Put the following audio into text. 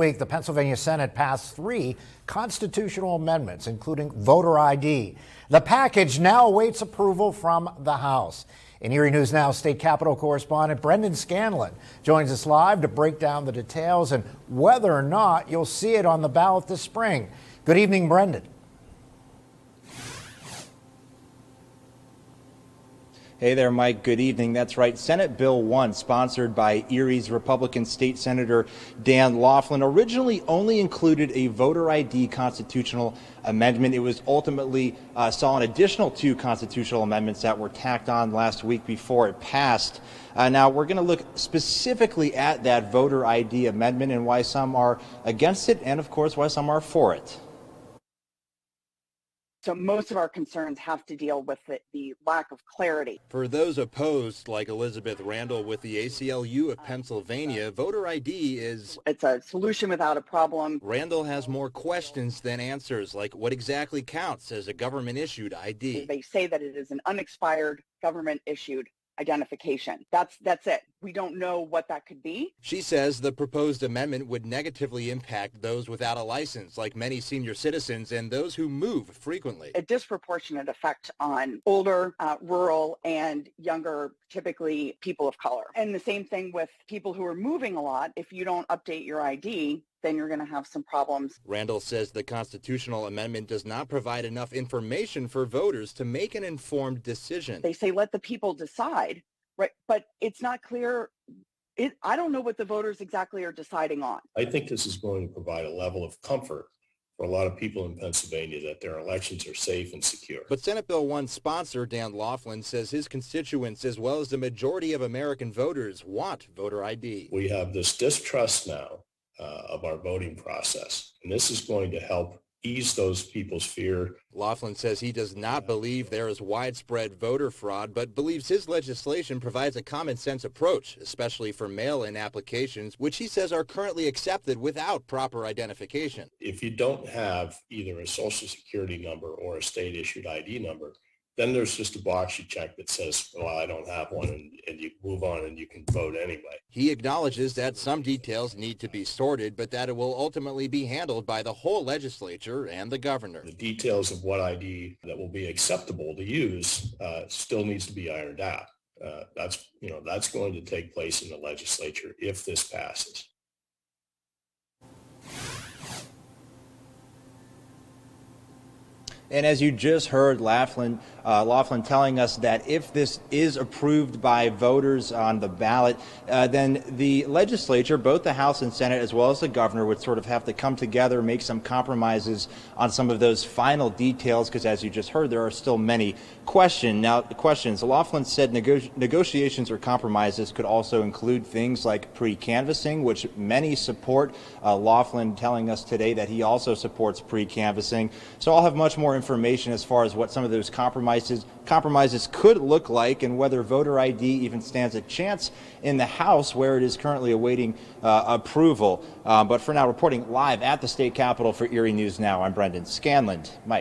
Week, the Pennsylvania Senate passed 3 constitutional amendments, including voter ID. The package now awaits approval from the House. In Erie News Now, State Capitol correspondent Brendan Scanlon joins us live to break down the details and whether or not you'll see it on the ballot this spring. Good evening, Brendan. Hey there, Mike. Good evening. That's right. Senate Bill 1, sponsored by Erie's Republican State Senator Dan Laughlin, originally only included a voter ID constitutional amendment. It was ultimately saw an additional 2 constitutional amendments that were tacked on last week before it passed. Now, we're going to look specifically at that voter ID amendment and why some are against it and, of course, why some are for it. So most of our concerns have to deal with the lack of clarity. For those opposed, like Elizabeth Randall with the ACLU of Pennsylvania, voter ID is... It's a solution without a problem. Randall has more questions than answers, like what exactly counts as a government-issued ID. They say that it is an unexpired government-issued identification. That's it. We don't know what that could be. She says the proposed amendment would negatively impact those without a license, like many senior citizens and those who move frequently. A disproportionate effect on older, rural, and younger, typically people of color. And the same thing with people who are moving a lot. If you don't update your ID, then you're going to have some problems. Randall says the constitutional amendment does not provide enough information for voters to make an informed decision. They say let the people decide, right? But it's not clear. I don't know what the voters exactly are deciding on. I think this is going to provide a level of comfort for a lot of people in Pennsylvania that their elections are safe and secure. But Senate Bill 1 sponsor Dan Laughlin says his constituents, as well as the majority of American voters, want voter ID. We have this distrust now of our voting process, and this is going to help ease those people's fear. Laughlin says he does not believe there is widespread voter fraud, but believes his legislation provides a common sense approach, especially for mail-in applications, which he says are currently accepted without proper identification. If you don't have either a social security number or a state-issued ID number, then there's just a box you check that says, well, I don't have one, and you move on and you can vote anyway. He acknowledges that some details need to be sorted, but that it will ultimately be handled by the whole legislature and the governor. The details of what ID that will be acceptable to use still needs to be ironed out. That's going to take place in the legislature if this passes. And as you just heard Laughlin telling us that if this is approved by voters on the ballot, then the legislature, both the House and Senate, as well as the governor, would sort of have to come together, make some compromises on some of those final details, because as you just heard, there are still many questions. Laughlin said negotiations or compromises could also include things like pre-canvassing, which many support. Laughlin telling us today that he also supports pre-canvassing. So I'll have much more information as far as what some of those compromises could look like and whether voter ID even stands a chance in the House, where it is currently awaiting approval. But for now, reporting live at the state capitol for Erie News Now, I'm Brendan Scanlon. Mike.